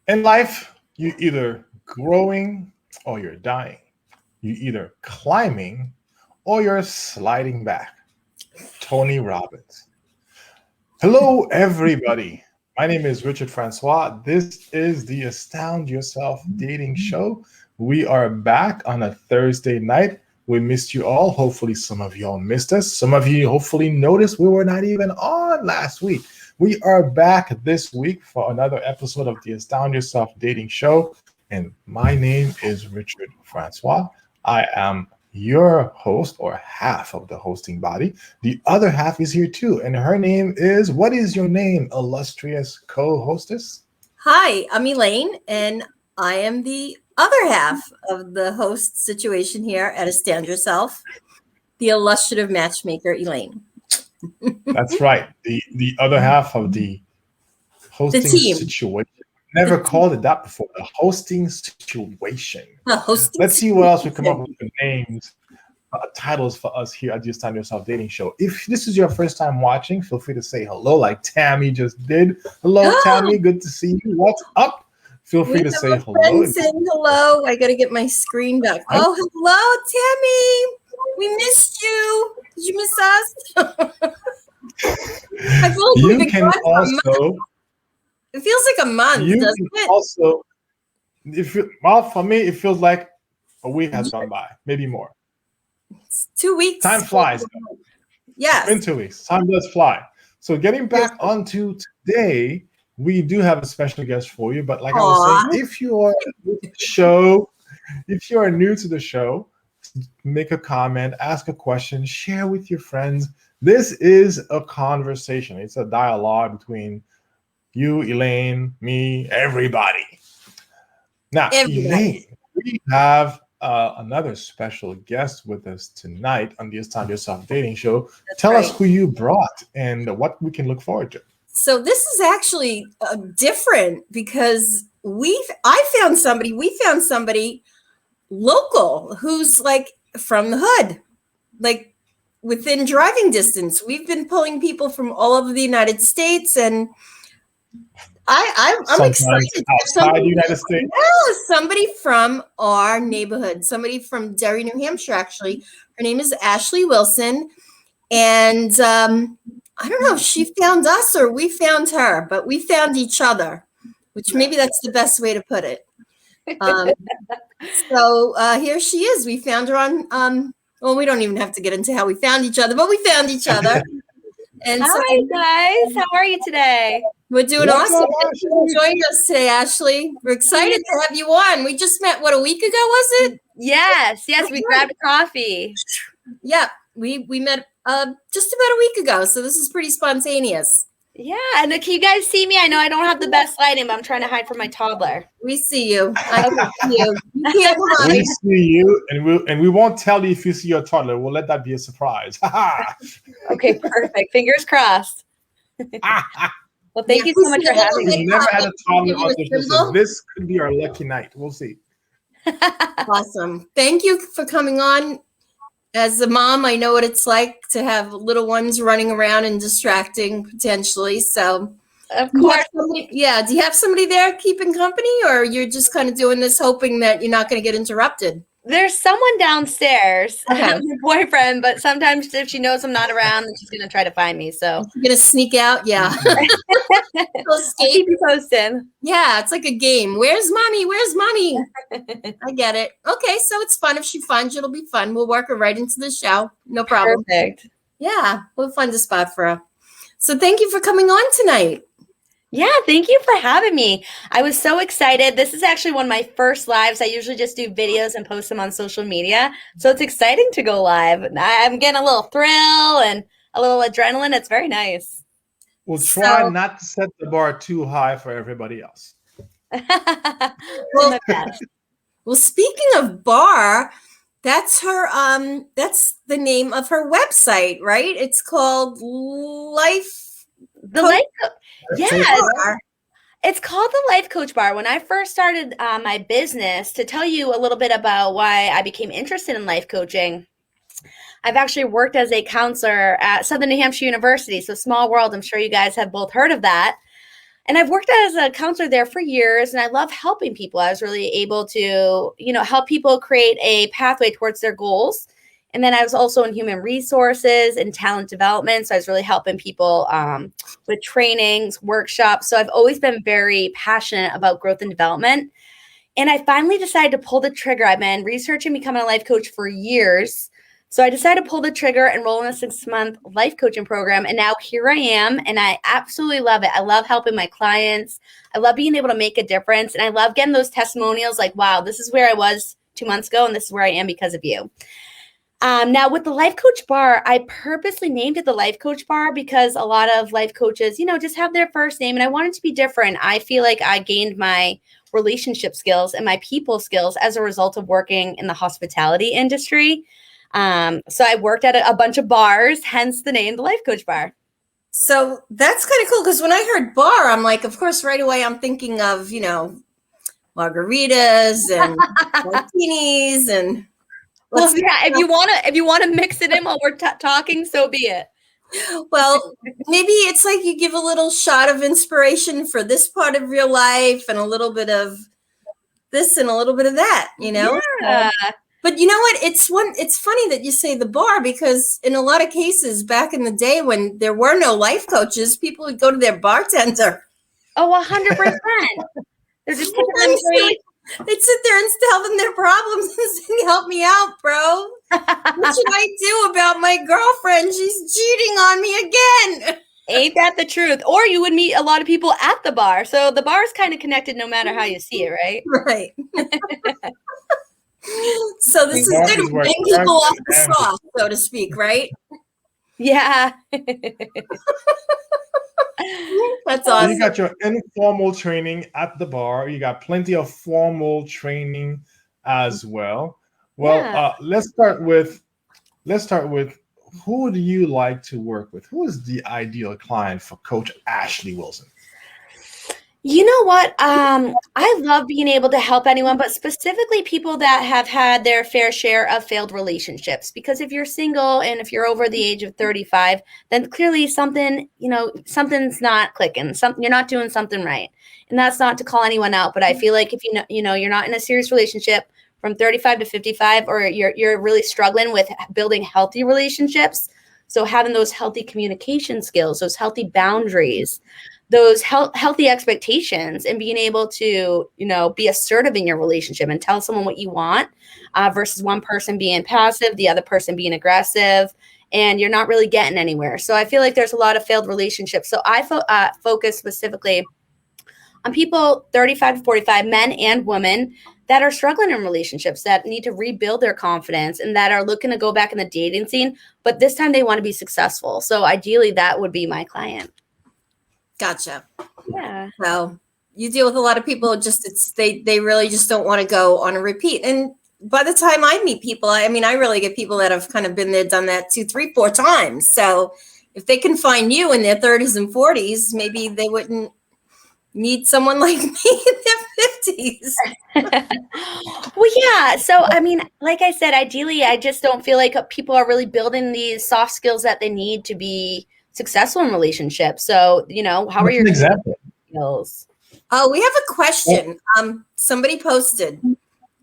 In life, you either growing or you're dying. You either climbing or you're sliding back. Tony Robbins. Hello, everybody. My name is Richard Francois. This is the Astound Yourself Dating Show. We are back on a Thursday night. We missed you all. Hopefully, some of y'all missed us. Some of you hopefully noticed we were not even on last week. We are back this week for another episode of the Astound Yourself Dating Show. And my name is Richard Francois. I am your host, or half of the hosting body. The other half is here too, and her name is, what is your name, illustrious co-hostess? Hi, I'm Elaine, and I am the other half of the host situation here at Astound Yourself, the illustrative matchmaker, Elaine. That's right, the other half of the hosting situation. Never called it that before. The hosting situation. Let's see what else we come up with for names, titles for us here at the Astound Yourself Dating Show. If this is your first time watching, feel free to say hello, like Tammy just did. Hello, Tammy. Good to see you. What's up? Feel free to say hello. Saying hello. I got to get my screen back. Oh, hello, Tammy. We missed you. Did you miss us? I feel like you can also. It feels like a month, doesn't it? Also, for me, it feels like a week has gone by, maybe more. It's 2 weeks. Time flies. Yes. It's been 2 weeks. Time does fly. So getting back onto today, we do have a special guest for you. But like I was saying, if you are new to the show, make a comment, ask a question, share with your friends. This is a conversation. It's a dialogue between you, Elaine, me, everybody. Now, Elaine, we have another special guest with us tonight on the Astound Yourself Dating Show. Tell us who you brought and what we can look forward to. So this is actually different because we found somebody local who's like from the hood, like within driving distance. We've been pulling people from all over the United States, and I'm excited. Outside the United States. Yeah, somebody from our neighborhood, somebody from Derry, New Hampshire, actually. Her name is Ashley Wilson. And I don't know if she found us or we found her, but we found each other, which maybe that's the best way to put it. So here she is. We found her on, well, we don't even have to get into how we found each other, but we found each other. And hi, guys. How are you today? We're doing awesome. Thank you for joining us today, Ashley. We're excited to have you on. We just met, a week ago, was it? Yes. We grabbed a coffee. Yeah, we met just about a week ago, so this is pretty spontaneous. Yeah, and can you guys see me? I know I don't have the best lighting, but I'm trying to hide from my toddler. We see you. I see you. We see you, and we won't tell you if you see your toddler. We'll let that be a surprise. Okay, perfect. Fingers crossed. Well, thank you so much for having me. We've never had a toddler audition, so this could be our lucky night. We'll see. Awesome. Thank you for coming on. As a mom, I know what it's like to have little ones running around and distracting potentially. So, of course. Do you have somebody there keeping company, or you're just kind of doing this hoping that you're not going to get interrupted? There's someone downstars, my boyfriend, but sometimes if she knows I'm not around, then she's going to try to find me. So you're going to sneak out? Yeah. I'll keep you posted. Yeah, it's like a game. Where's mommy? Where's mommy? I get it. Okay, so it's fun. If she finds you, it'll be fun. We'll work her right into the show. No problem. Perfect. Yeah, we'll find a spot for her. So thank you for coming on tonight. Yeah, thank you for having me. I was so excited. This is actually one of my first lives. I usually just do videos and post them on social media. So it's exciting to go live. I'm getting a little thrill and a little adrenaline. It's very nice. We'll try not to set the bar too high for everybody else. Well, speaking of bar, that's her. That's the name of her website, right? It's called It's called the Life Coach Bar. When I first started my business, to tell you a little bit about why I became interested in life coaching, I've actually worked as a counselor at Southern New Hampshire University. So small world. I'm sure you guys have both heard of that. And I've worked as a counselor there for years, and I love helping people. I was really able to, help people create a pathway towards their goals. And then I was also in human resources and talent development. So I was really helping people with trainings, workshops. So I've always been very passionate about growth and development. And I finally decided to pull the trigger. I've been researching becoming a life coach for years. So I decided to pull the trigger, enroll in a 6-month life coaching program. And now here I am, and I absolutely love it. I love helping my clients. I love being able to make a difference. And I love getting those testimonials like, wow, this is where I was 2 months ago, and this is where I am because of you. Now with the life coach bar, I purposely named it the life coach bar because a lot of life coaches, just have their first name, and I wanted to be different. I feel like I gained my relationship skills and my people skills as a result of working in the hospitality industry. So I worked at a bunch of bars, hence the name, the Life Coach Bar. So that's kind of cool because when I heard bar, I'm like, of course, right away I'm thinking of, margaritas and martinis and. Well, yeah, if you want to mix it in while we're talking, so be it. Well, maybe it's like you give a little shot of inspiration for this part of your life and a little bit of this and a little bit of that, Yeah. But you know what? It's funny that you say the bar because in a lot of cases back in the day when there were no life coaches, people would go to their bartender. Oh, 100%. They're just they'd sit there and tell them their problems and say, help me out, bro. What should I do about my girlfriend? She's cheating on me again. Ain't that the truth? Or you would meet a lot of people at the bar. So the bar is kind of connected no matter how you see it, right? Right. So this is going to bring people off the sauce, so to speak, right? Yeah. That's awesome. You got your informal training at the bar. You got plenty of formal training as well. Well, Yeah. let's start with who do you like to work with? Who is the ideal client for Coach Ashley Wilson? You know what? I love being able to help anyone, but specifically people that have had their fair share of failed relationships. Because if you're single and if you're over the age of 35, then clearly something's not clicking. You're not doing something right. And that's not to call anyone out, but I feel like if you're not in a serious relationship from 35 to 55, or you're really struggling with building healthy relationships. So having those healthy communication skills, those healthy boundaries, those healthy expectations, and being able to, be assertive in your relationship and tell someone what you want versus one person being passive, the other person being aggressive, and you're not really getting anywhere. So I feel like there's a lot of failed relationships. So I focus specifically on people 35 to 45, men and women, that are struggling in relationships, that need to rebuild their confidence and that are looking to go back in the dating scene, but this time they want to be successful. So ideally that would be my client. Gotcha. Yeah. So you deal with a lot of people, they really just don't want to go on a repeat. And by the time I meet people, I really get people that have kind of been there, done that 2, 3, 4 times. So if they can find you in their 30s and 40s, maybe they wouldn't need someone like me in their 50s. Well, yeah. So, like I said, ideally, I just don't feel like people are really building these soft skills that they need to be successful in relationships. So, how are your skills? Oh, we have a question. Somebody posted.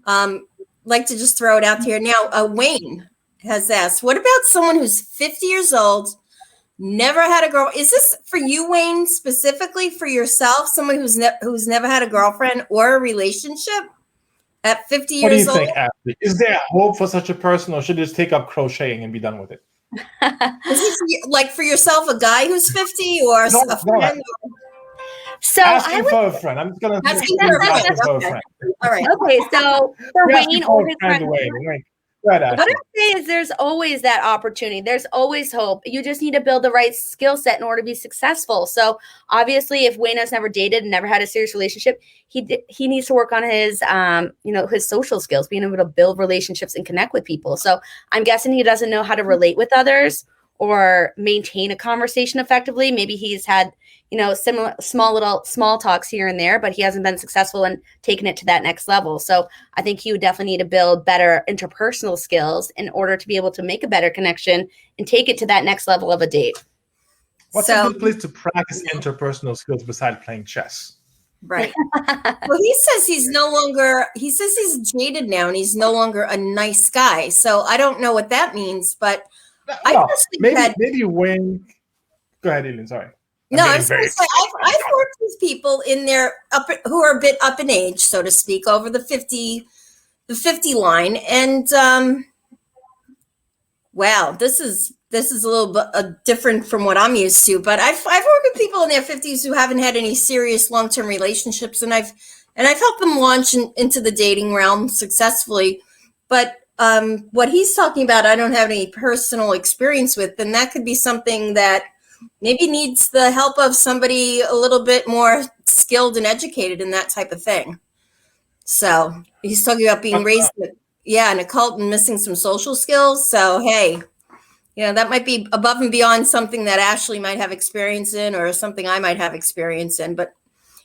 Like to just throw it out here now. Wayne has asked, what about someone who's 50 years old, never had a girl? Is this for you, Wayne, specifically for yourself? Someone who's never had a girlfriend or a relationship at 50 years old? What do you think, Ashley? Is there hope for such a person, or should you just take up crocheting and be done with it? Is this like for yourself, a guy who's 50 or a friend? So asking for a friend. I'm just gonna asking for a friend. All right. Okay. So for Wayne or his friend, what I say is there's always that opportunity. There's always hope. You just need to build the right skill set in order to be successful. So obviously, if Wayne has never dated and never had a serious relationship, he needs to work on his his social skills, being able to build relationships and connect with people. So I'm guessing he doesn't know how to relate with others or maintain a conversation effectively. Maybe he's had, similar small talks here and there, but he hasn't been successful in taking it to that next level. So I think he would definitely need to build better interpersonal skills in order to be able to make a better connection and take it to that next level of a date. What's a So, good place to practice interpersonal skills besides playing chess? right. Well, he says he's jaded now and he's no longer a nice guy. So I don't know what that means, but I Well, just think maybe that, maybe when. Go ahead, Eileen. Sorry. no, I getting was very going to say, I've worked with people in their who are a bit up in age, so to speak, over the 50 line. And, wow, this is a little bit different from what I'm used to, but I've worked with people in their 50s who haven't had any serious long-term relationships, and I've helped them launch into the dating realm successfully. But what he's talking about, I don't have any personal experience with, and that could be something that maybe needs the help of somebody a little bit more skilled and educated in that type of thing. So he's talking about being raised in a cult and missing some social skills. So, hey, that might be above and beyond something that Ashley might have experience in or something I might have experience in. But,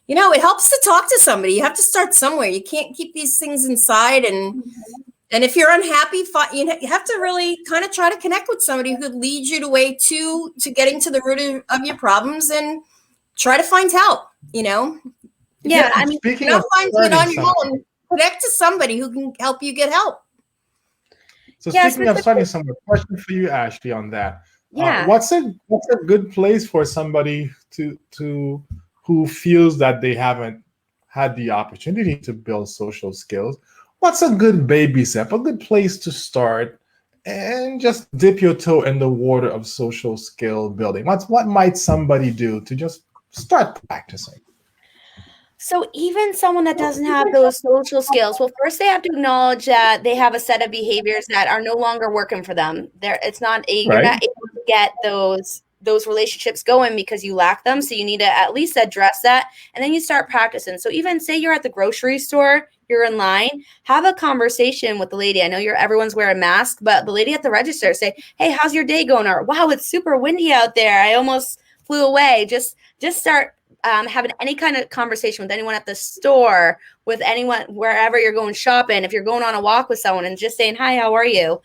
it helps to talk to somebody. You have to start somewhere. You can't keep these things inside. And if you're unhappy, you have to really kind of try to connect with somebody who could lead you to getting to the root of your problems and try to find help, Yeah, I mean, speaking of find it on your own. Connect to somebody who can help you get help. So speaking of starting somewhere, question for you, Ashley, on that. Yeah. What's a good place for somebody to who feels that they haven't had the opportunity to build social skills? What's a good baby step, a good place to start and just dip your toe in the water of social skill building? What might somebody do to just start practicing? So even someone that doesn't have those social skills, well, first they have to acknowledge that they have a set of behaviors that are no longer working for them. You're not able to get those relationships going because you lack them. So you need to at least address that, and then you start practicing. So even say you're at the grocery store, you're in line, have a conversation with the lady. I know everyone's wearing a mask, but the lady at the register, say, "Hey, how's your day going?" Or, "Wow, it's super windy out there. I almost flew away." Just start having any kind of conversation with anyone at the store, with anyone wherever you're going shopping, if you're going on a walk with someone, and just saying, "Hi, how are you?"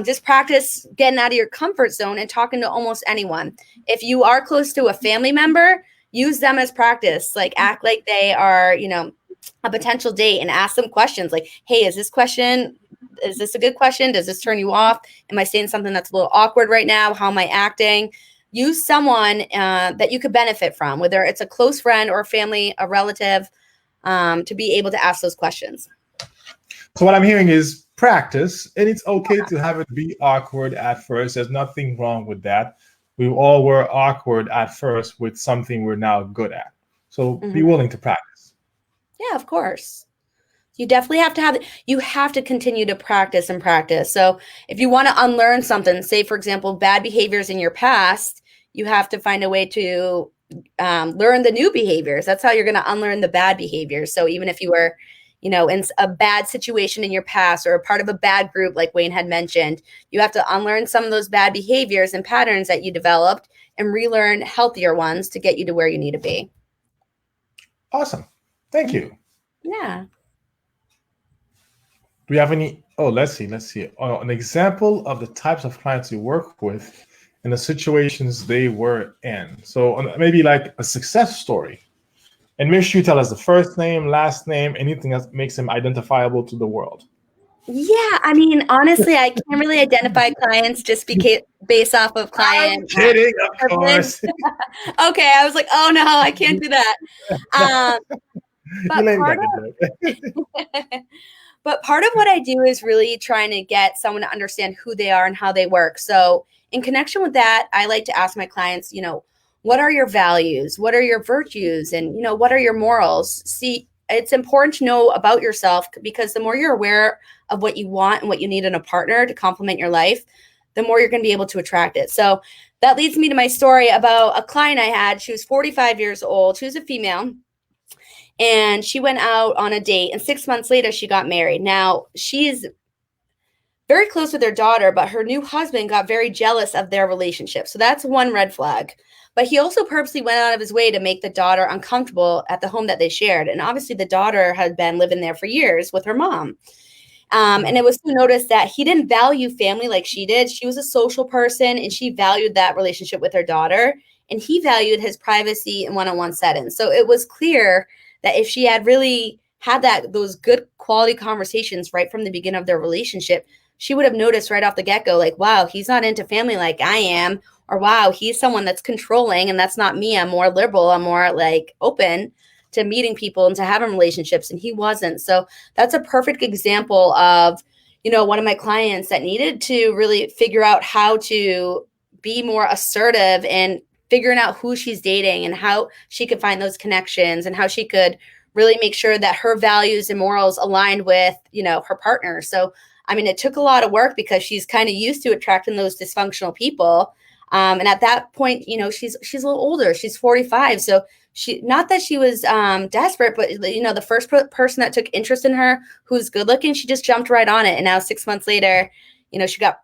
Just practice getting out of your comfort zone and talking to almost anyone. If you are close to a family member, use them as practice. Like, act like they are, a potential date, and ask them questions like, "Hey, is this a good question? Does this turn you off? Am I saying something that's a little awkward right now? How am I acting?" Use someone that you could benefit from, whether it's a close friend or a family, a relative, to be able to ask those questions. So what I'm hearing is practice, and it's okay to have it be awkward at first. There's nothing wrong with that. We all were awkward at first with something we're now good at. So be willing to practice. Yeah, of course. You definitely have to continue to practice and practice. So if you want to unlearn something, say, for example, bad behaviors in your past, you have to find a way to learn the new behaviors. That's how you're going to unlearn the bad behaviors. So even if you were, in a bad situation in your past or a part of a bad group, like Wayne had mentioned, you have to unlearn some of those bad behaviors and patterns that you developed and relearn healthier ones to get you to where you need to be. Awesome. Thank you. Yeah. Do we have any? Oh, let's see. An example of the types of clients you work with and the situations they were in. So maybe like a success story. And make sure you tell us the first name, last name, anything that makes them identifiable to the world. Yeah, I mean, honestly, I can't really identify clients just based off of client. I'm kidding, of course. Okay, I was like, oh no, I can't do that. But part of what I do is really trying to get someone to understand who they are and how they work. So in connection with that, I like to ask my clients, what are your values? What are your virtues? And, what are your morals? See, it's important to know about yourself, because the more you're aware of what you want and what you need in a partner to complement your life, the more you're going to be able to attract it. So that leads me to my story about a client I had. She was 45 years old. She was a female. And she went out on a date, and 6 months later, she got married. Now, she's very close with her daughter, but her new husband got very jealous of their relationship. So that's one red flag. But he also purposely went out of his way to make the daughter uncomfortable at the home that they shared. And obviously, the daughter had been living there for years with her mom. And it was to notice that he didn't value family like she did. She was a social person, and she valued that relationship with her daughter. and he valued his privacy and one-on-one settings. So it was clear that if she had really had those good quality conversations right from the beginning of their relationship, she would have noticed right off the get-go, like, wow, he's not into family like I am, or wow, he's someone that's controlling, and that's not me. I'm more liberal. I'm more like open to meeting people and to having relationships, and he wasn't. So that's a perfect example of, one of my clients that needed to really figure out how to be more assertive and figuring out who she's dating and how she could find those connections and how she could really make sure that her values and morals aligned with, her partner. So, I mean, it took a lot of work because she's kind of used to attracting those dysfunctional people. And at that point, she's a little older. She's 45. So not that she was desperate, but the first person that took interest in her who's good looking, she just jumped right on it. And now 6 months later, she got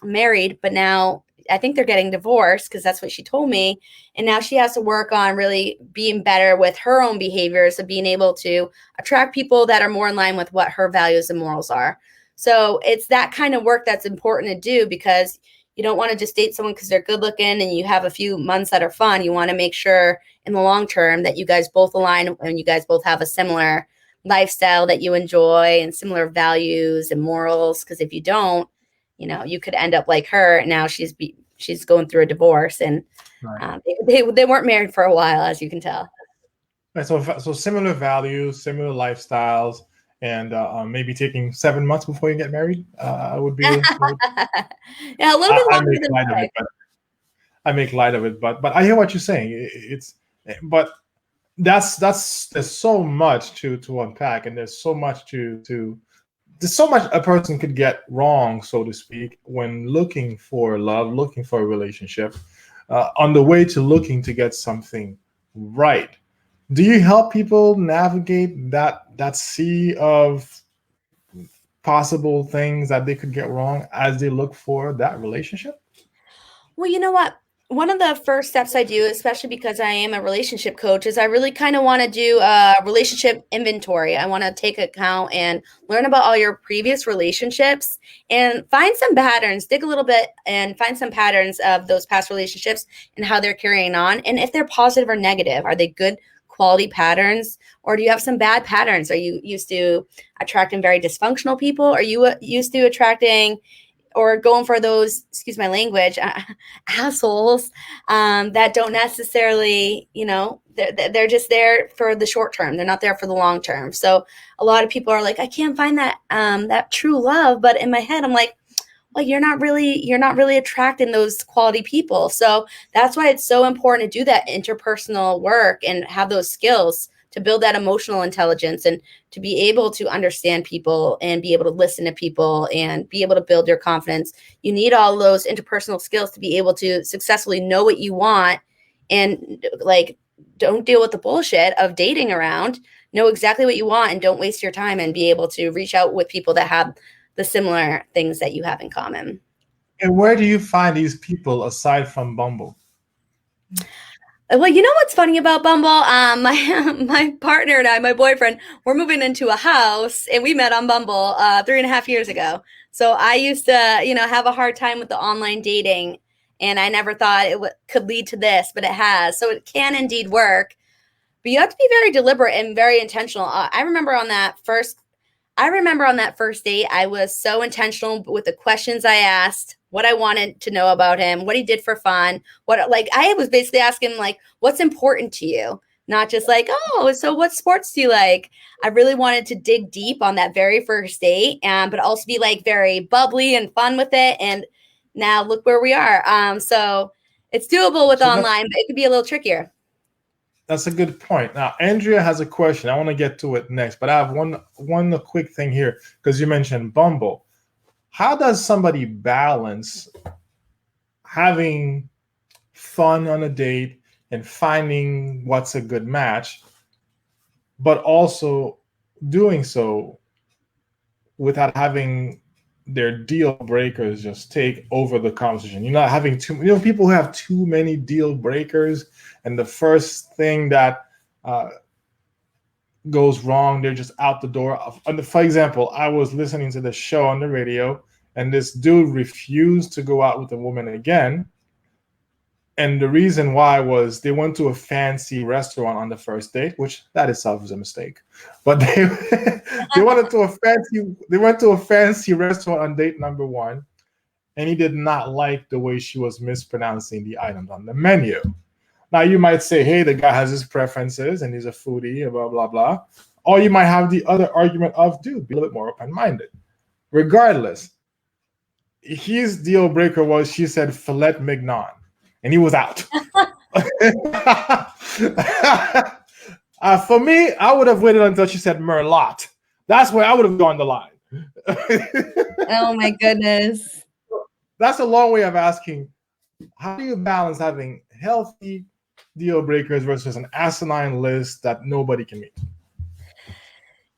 married, but now I think they're getting divorced because that's what she told me. And now she has to work on really being better with her own behaviors of being able to attract people that are more in line with what her values and morals are. So it's that kind of work that's important to do, because you don't want to just date someone because they're good looking and you have a few months that are fun. You want to make sure in the long term that you guys both align and you guys both have a similar lifestyle that you enjoy and similar values and morals. Because if you don't, you could end up like her. Now she's going through a divorce, and Right. they weren't married for a while, as you can tell. Right, so similar values, similar lifestyles, and maybe taking 7 months before you get married would be. Yeah, a little bit I longer make than light of it, but I make light of it. But I hear what you're saying. But there's so much to unpack, and there's so much there's so much a person could get wrong, so to speak, when looking for love, looking for a relationship, on the way to looking to get something right. Do you help people navigate that sea of possible things that they could get wrong as they look for that relationship? Well, you know what? One of the first steps I do, especially because I am a relationship coach, is I really kind of want to do a relationship inventory. I want to take account and learn about all your previous relationships and find some patterns, dig a little bit and find some patterns of those past relationships and how they're carrying on. And if they're positive or negative, are they good quality patterns, or do you have some bad patterns? Are you used to attracting very dysfunctional people? Are you used to attracting or going for those, excuse my language, assholes that don't necessarily, they're just there for the short term. They're not there for the long term. So a lot of people are like, I can't find that true love. But in my head, I'm like, well, you're not really attracting those quality people. So that's why it's so important to do that interpersonal work and have those skills to build that emotional intelligence and to be able to understand people and be able to listen to people and be able to build your confidence. You need all those interpersonal skills to be able to successfully know what you want and don't deal with the bullshit of dating around. Know exactly what you want and don't waste your time, and be able to reach out with people that have the similar things that you have in common. And where do you find these people aside from Bumble? Well, you know what's funny about Bumble? My partner and I, my boyfriend, we're moving into a house, and we met on Bumble 3.5 years ago. So I used to, have a hard time with the online dating, and I never thought it could lead to this, but it has. So it can indeed work, but you have to be very deliberate and very intentional. I remember on that first date, I was so intentional with the questions I asked, what I wanted to know about him, what he did for fun, I was basically asking what's important to you? Not just so what sports do you like? I really wanted to dig deep on that very first date, but also be very bubbly and fun with it. And now look where we are. So it's doable with online, but it could be a little trickier. That's a good point. Now, Andrea has a question. I want to get to it next, but I have one quick thing here, because you mentioned Bumble. How does somebody balance having fun on a date and finding what's a good match, but also doing so without having their deal breakers just take over the conversation? You're not having people who have too many deal breakers, and the first thing that goes wrong, they're just out the door. For example, I was listening to the show on the radio, and this dude refused to go out with a woman again And the reason why was they went to a fancy restaurant on the first date, which that itself is a mistake. But they went to a fancy restaurant on date number one, and he did not like the way she was mispronouncing the items on the menu. Now you might say, hey, the guy has his preferences and he's a foodie, blah blah blah. Or you might have the other argument of, dude, be a little bit more open-minded. Regardless, his deal breaker was she said filet mignon, and he was out. For me, I would have waited until she said merlot. That's where I would have gone the line. Oh my goodness. That's a long way of asking, how do you balance having healthy deal breakers versus an asinine list that nobody can meet?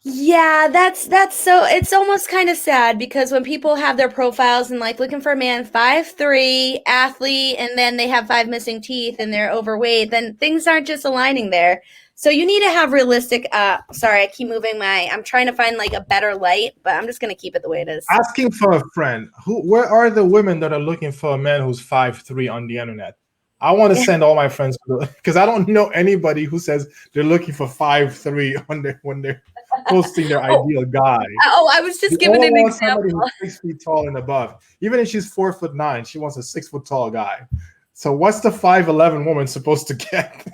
Yeah, that's so it's almost kind of sad because when people have their profiles and like looking for a man 5'3", athlete, and then they have 5 missing teeth and they're overweight, then things aren't just aligning there. So you need to have realistic sorry, I keep moving I'm trying to find like a better light, but I'm just gonna keep it the way it is. Asking for a friend. Where are the women that are looking for a man who's 5'3" on the internet? I want to send all my friends because I don't know anybody who says they're looking for 5'3" when they're posting their ideal guy. Oh, I was just giving an example. Somebody who's 6 feet tall and above. Even if she's 4'9", she wants a 6 foot tall guy. So what's the 5'11" woman supposed to get?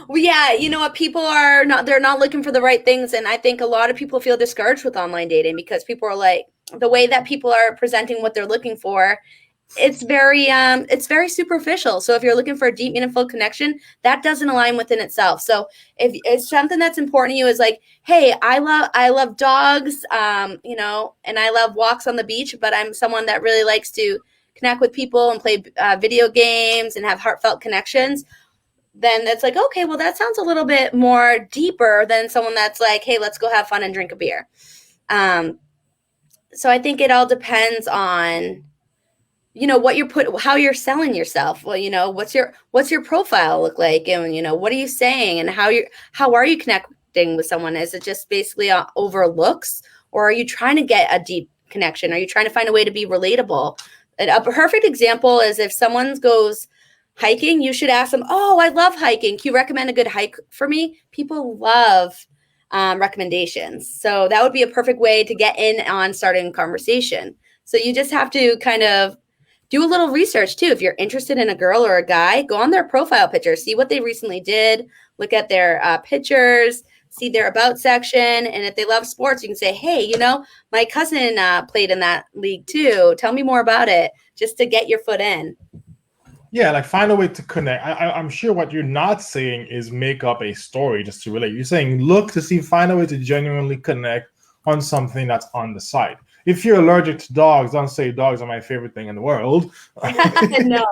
Well, yeah, you know what? They're not looking for the right things. And I think a lot of people feel discouraged with online dating because people are like, the way that people are presenting what they're looking for, it's very superficial. So if you're looking for a deep, meaningful connection, that doesn't align within itself. So if it's something that's important to you is like, hey, I love dogs, and I love walks on the beach, but I'm someone that really likes to connect with people and play video games and have heartfelt connections. Then it's like, okay, well, that sounds a little bit more deeper than someone that's like, hey, let's go have fun and drink a beer. So I think it all depends on, how you're selling yourself. Well, what's your profile look like? And, what are you saying? And how are you connecting with someone? Is it just basically over looks, or are you trying to get a deep connection? Are you trying to find a way to be relatable? And a perfect example is if someone goes hiking, you should ask them, oh, I love hiking. Can you recommend a good hike for me? People love recommendations. So that would be a perfect way to get in on starting a conversation. So you just have to kind of do a little research too. If you're interested in a girl or a guy, go on their profile picture, see what they recently did, look at their pictures, see their about section. And if they love sports, you can say, hey, my cousin played in that league too. Tell me more about it, just to get your foot in. Yeah, like find a way to connect. I'm sure what you're not saying is make up a story just to relate. You're saying look to see, find a way to genuinely connect on something that's on the site. If you're allergic to dogs, don't say dogs are my favorite thing in the world. No.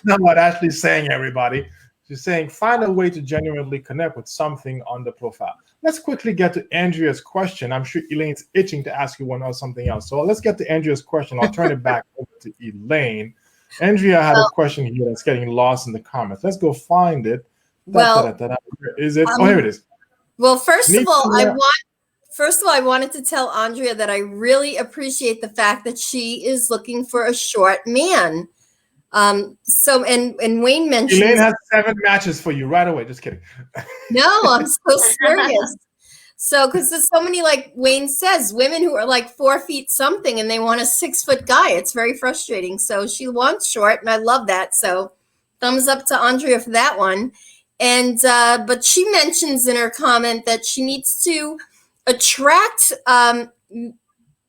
Not what Ashley's saying, everybody. She's saying find a way to genuinely connect with something on the profile. Let's quickly get to Andrea's question. I'm sure Elaine's itching to ask you one or something else. So let's get to Andrea's question. I'll turn it back over to Elaine. Andrea had a question here that's getting lost in the comments. Let's go find it. Well, is it? Here it is. Well, first of all, I wanted to tell Andrea that I really appreciate the fact that she is looking for a short man. So Wayne mentioned Elaine has 7 matches for you right away. Just kidding. No, I'm so serious. So, because there's so many, like Wayne says, women who are like 4 feet something and they want a 6 foot guy. It's very frustrating. So she wants short, and I love that. So thumbs up to Andrea for that one. And but she mentions in her comment that she needs to attract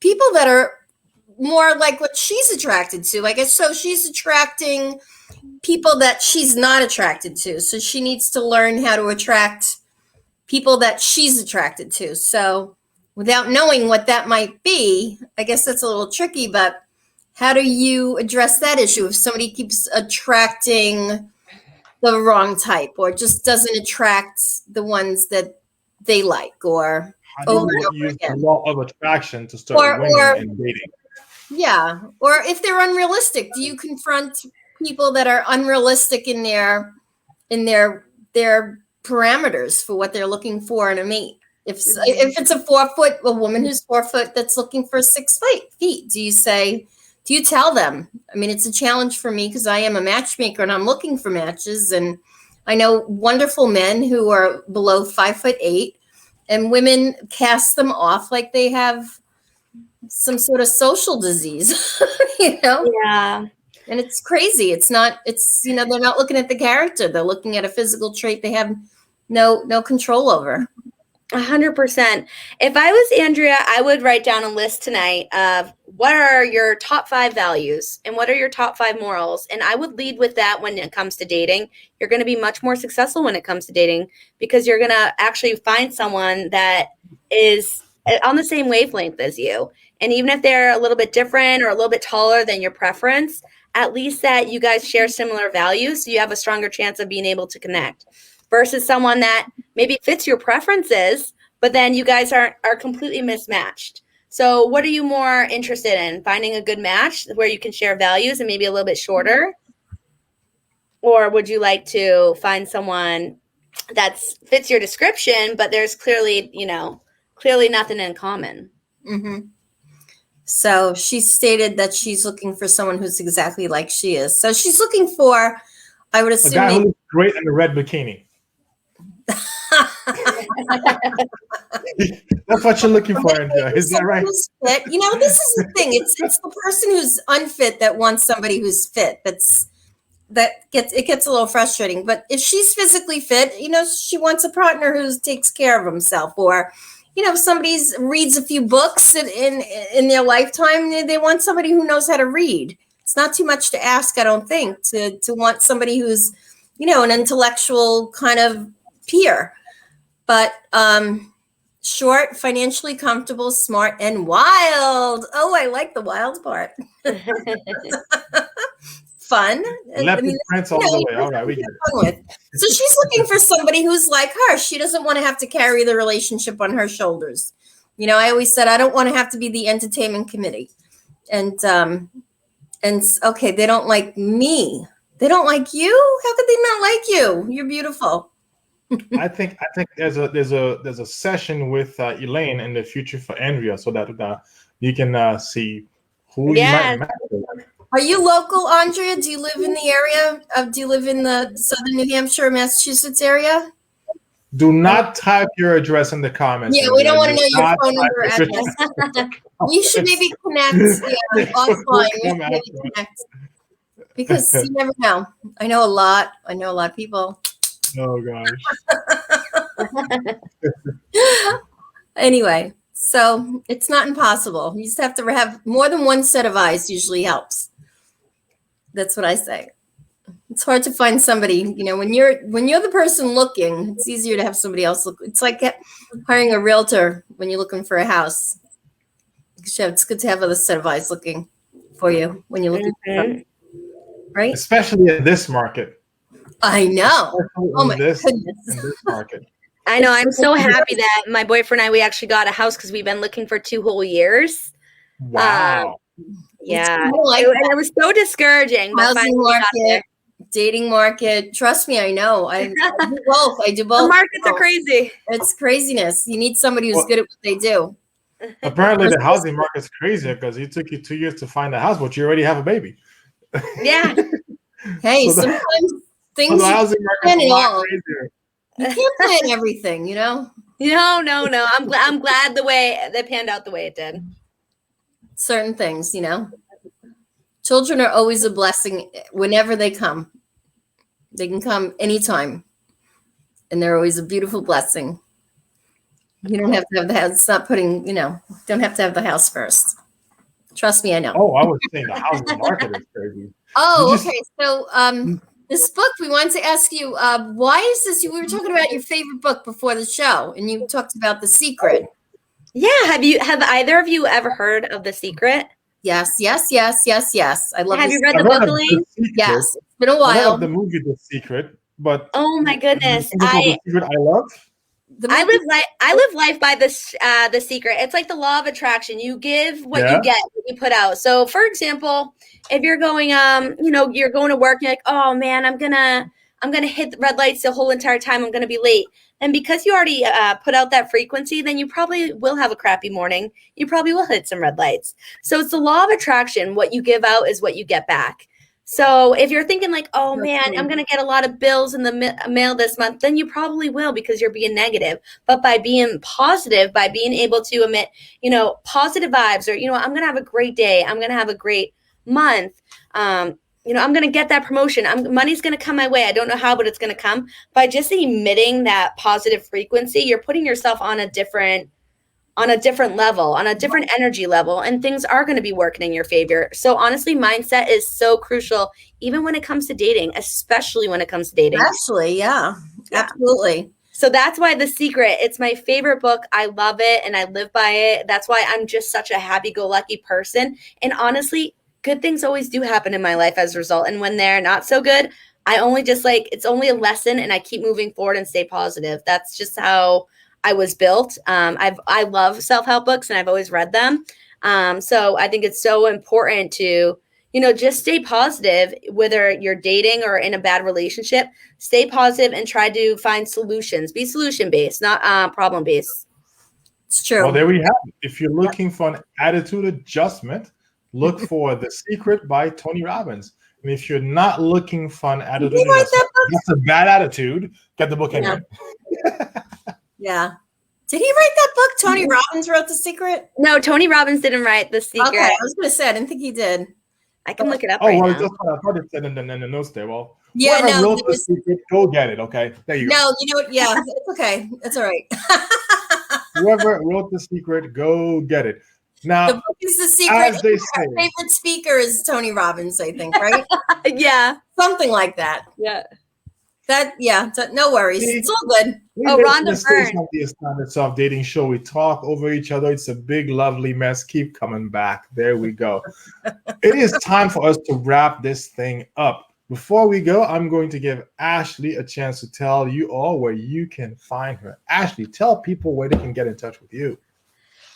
people that are more like what she's attracted to. Like, so she's attracting people that she's not attracted to. So she needs to learn how to attract people that she's attracted to. So without knowing what that might be, I guess that's a little tricky, but how do you address that issue if somebody keeps attracting the wrong type or just doesn't attract the ones that they like, or how do you use the law of attraction to start winning and dating? Yeah. Or if they're unrealistic, do you confront people that are unrealistic in their parameters for what they're looking for in a mate? If it's a 4 foot, a woman who's 4 foot that's looking for 6 feet, do you say, Do you tell them? I mean, it's a challenge for me because I am a matchmaker and I'm looking for matches. And I know wonderful men who are below 5'8", and women cast them off like they have some sort of social disease, you know? Yeah. And it's crazy. It's, you know, they're not looking at the character. They're looking at a physical trait they have no control over. 100%. If I was Andrea, I would write down a list tonight of what are your top 5 values and what are your top 5 morals. And I would lead with that when it comes to dating. You're going to be much more successful when it comes to dating because you're going to actually find someone that is on the same wavelength as you. And even if they're a little bit different or a little bit taller than your preference, at least that you guys share similar values, so you have a stronger chance of being able to connect. Versus someone that maybe fits your preferences, but then you guys are completely mismatched. So what are you more interested in? Finding a good match where you can share values and maybe a little bit shorter? Or would you like to find someone that fits your description, but there's clearly nothing in common? Mm-hmm. So she stated that she's looking for someone who's exactly like she is. So she's looking for, I would assume, a guy who looks great in a red bikini. That's what you're looking for, Andrea. Is that right? Fit. You know, this is the thing. It's the person who's unfit that wants somebody who's fit. It gets a little frustrating. But if she's physically fit, you know, she wants a partner who takes care of himself, or, you know, if somebody reads a few books in their lifetime, they want somebody who knows how to read. It's not too much to ask, I don't think, to want somebody who's, you know, an intellectual kind of peer. But short, financially comfortable, smart, and wild. Oh, I like the wild part. Fun. Prince all the way. All right, we get it. So she's looking for somebody who's like her. She doesn't want to have to carry the relationship on her shoulders. You know, I always said I don't want to have to be the entertainment committee. And okay, they don't like me. They don't like you? How could they not like you? You're beautiful. I think there's a session with Elaine in the future for Andrea, so that you can see who you might match with. Are you local, Andrea? Do you live in the area? Do you live in the southern New Hampshire, Massachusetts area? Do not type your address in the comments. Yeah, we don't want to know your phone number, address. You should maybe connect offline. Maybe connect. Because you never know. I know a lot of people. Oh gosh. Anyway, so it's not impossible. You just have to have more than one set of eyes. Usually helps. That's what I say. It's hard to find somebody. You know, when you're the person looking, it's easier to have somebody else look. It's like hiring a realtor when you're looking for a house. It's good to have other set of eyes looking for you when you're looking for something, right? Especially in this market. I know. Oh my goodness. In this market. I know. I'm so happy that my boyfriend and I, we actually got a house because we've been looking for 2 whole years. Wow. Yeah. It was so discouraging. Housing market, dating market. Trust me, I know. I do both. The markets are crazy. It's craziness. You need somebody who's good at what they do. Apparently the housing market's crazy because it took you 2 years to find a house, but you already have a baby. Yeah. Hey, sometimes things the housing market's a lot crazier. You can't plan everything, you know? No. I'm glad the way that panned out the way it did. Certain things, you know. Children are always a blessing whenever they come. They can come anytime. And they're always a beautiful blessing. You don't have to have the house. It's not putting, don't have to have the house first. Trust me, I know. Oh, I was saying the housing market is crazy. Oh, okay. So this book, we wanted to ask you, why is this? We were talking about your favorite book before the show, and you talked about The Secret. Yeah. Have either of you ever heard of The Secret? Yes. I love. Have you read the book, Elaine? Yes. It's been a while. I love the movie The Secret, but oh my goodness, The Secret I love. I live life by this The Secret. It's like the law of attraction. You give what you get, what you put out. So, for example, if you're going you're going to work, you're like, oh man, I'm gonna I'm going to hit red lights the whole entire time. I'm going to be late. And because you already put out that frequency, then you probably will have a crappy morning. You probably will hit some red lights. So it's the law of attraction. What you give out is what you get back. So if you're thinking like, oh man, I'm going to get a lot of bills in the mail this month, then you probably will because you're being negative. But by being positive, by being able to emit, positive vibes, or, I'm going to have a great day. I'm going to have a great month. I'm going to get that promotion. Money's going to come my way. I don't know how, but it's going to come. By just emitting that positive frequency, you're putting yourself on a different level, on a different energy level, and things are going to be working in your favor. So honestly, mindset is so crucial, even when it comes to dating, especially when it comes to dating. Actually, yeah. Absolutely. So that's why The Secret, it's my favorite book. I love it and I live by it. That's why I'm just such a happy-go-lucky person. And honestly, good things always do happen in my life as a result. And when they're not so good, I only just it's only a lesson, and I keep moving forward and stay positive. That's just how I was built. I love self-help books, and I've always read them. So I think it's so important to, just stay positive, whether you're dating or in a bad relationship. Stay positive and try to find solutions. Be solution-based, not problem-based. It's true. Well, there we have it. If you're looking for an attitude adjustment, look for The Secret by Tony Robbins. And if you're not looking for an attitude adjustment, that's a bad attitude, get the book anyway. Yeah. Did he write that book? Tony Robbins wrote The Secret? No, Tony Robbins didn't write The Secret. Okay, I was going to say, I didn't think he did. I can look it up right now. That's what I thought it said in the notes there. Well, yeah, whoever wrote The Secret, go get it, okay? There you go. No, you know what? Yeah, it's okay. It's all right. Whoever wrote The Secret, go get it. Now, the book is The Secret. As they Our say, favorite speaker is Tony Robbins, I think, right? Yeah. Something like that. Yeah. No worries. It's all good. Rhonda Byrne. On the Astound Yourself Dating Show, we talk over each other. It's a big, lovely mess. Keep coming back. There we go. It is time for us to wrap this thing up. Before we go, I'm going to give Ashley a chance to tell you all where you can find her. Ashley, tell people where they can get in touch with you.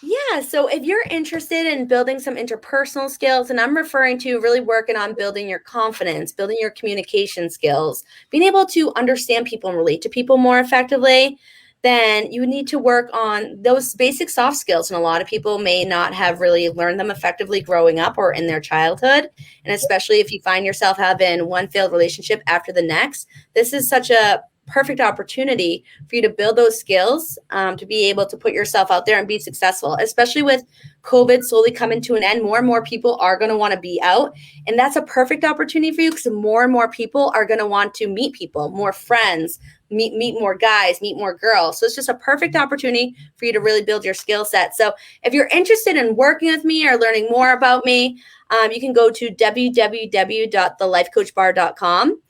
Yeah, so if you're interested in building some interpersonal skills, and I'm referring to really working on building your confidence, building your communication skills, being able to understand people and relate to people more effectively, then you need to work on those basic soft skills. And a lot of people may not have really learned them effectively growing up or in their childhood. And especially if you find yourself having one failed relationship after the next, this is such a perfect opportunity for you to build those skills, to be able to put yourself out there and be successful, especially with COVID slowly coming to an end. More and more people are going to want to be out. And that's a perfect opportunity for you because more and more people are going to want to meet people, more friends, meet more guys, meet more girls. So it's just a perfect opportunity for you to really build your skill set. So if you're interested in working with me or learning more about me, you can go to www.thelifecoachbar.com.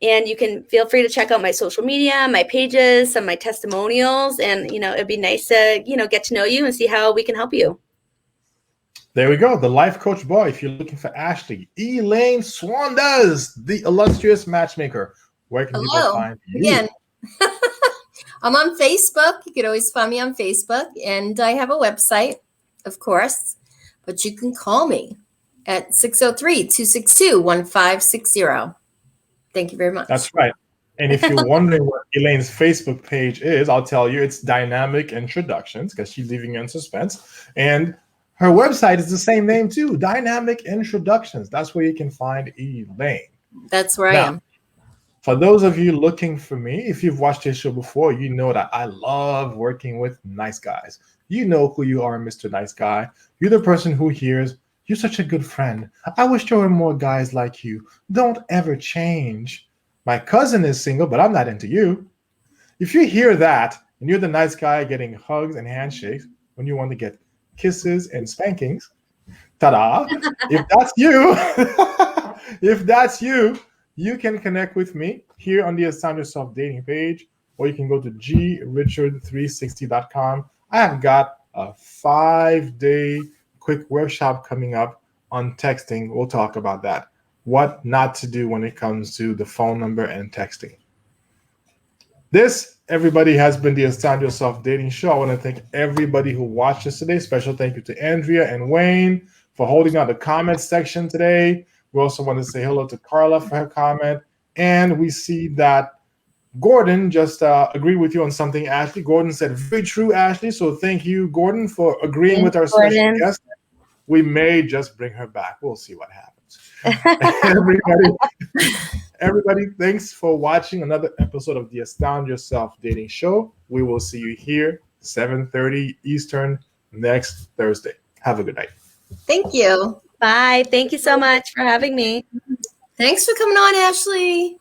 And you can feel free to check out my social media, my pages, some of my testimonials. And, it'd be nice to, get to know you and see how we can help you. There we go. The Life Coach Bar. If you're looking for Ashley, Elaine Swandas, the illustrious matchmaker. Where can people find you? Again, I'm on Facebook. You can always find me on Facebook. And I have a website, of course. But you can call me at 603-262-1560. Thank you very much. That's right. And if you're wondering what Elaine's Facebook page is, I'll tell you it's Dynamic Introductions, because she's leaving you in suspense. And her website is the same name too, Dynamic Introductions. That's where you can find Elaine. That's where I am. For those of you looking for me, if you've watched this show before, you know that I love working with nice guys. You know who you are, Mr. Nice Guy. You're the person who hears, "You're such a good friend. I wish there were more guys like you. Don't ever change. My cousin is single, but I'm not into you." If you hear that, and you're the nice guy getting hugs and handshakes when you want to get kisses and spankings, ta-da! If that's you, you can connect with me here on the Astound Yourself Dating page, or you can go to grichard360.com. I have got a 5-day quick workshop coming up on texting. We'll talk about that. What not to do when it comes to the phone number and texting. This, everybody, has been the Astound Yourself Dating Show. I want to thank everybody who watched us today. Special thank you to Andrea and Wayne for holding out the comment section today. We also want to say hello to Carla for her comment, And we see that Gordon just agreed with you on something, Ashley. Gordon said, very true, Ashley. So thank you, Gordon, for agreeing with our special guest. We may just bring her back. We'll see what happens. Everybody, thanks for watching another episode of the Astound Yourself Dating Show. We will see you here, 7:30 Eastern next Thursday. Have a good night. Thank you. Bye. Thank you so much for having me. Thanks for coming on, Ashley.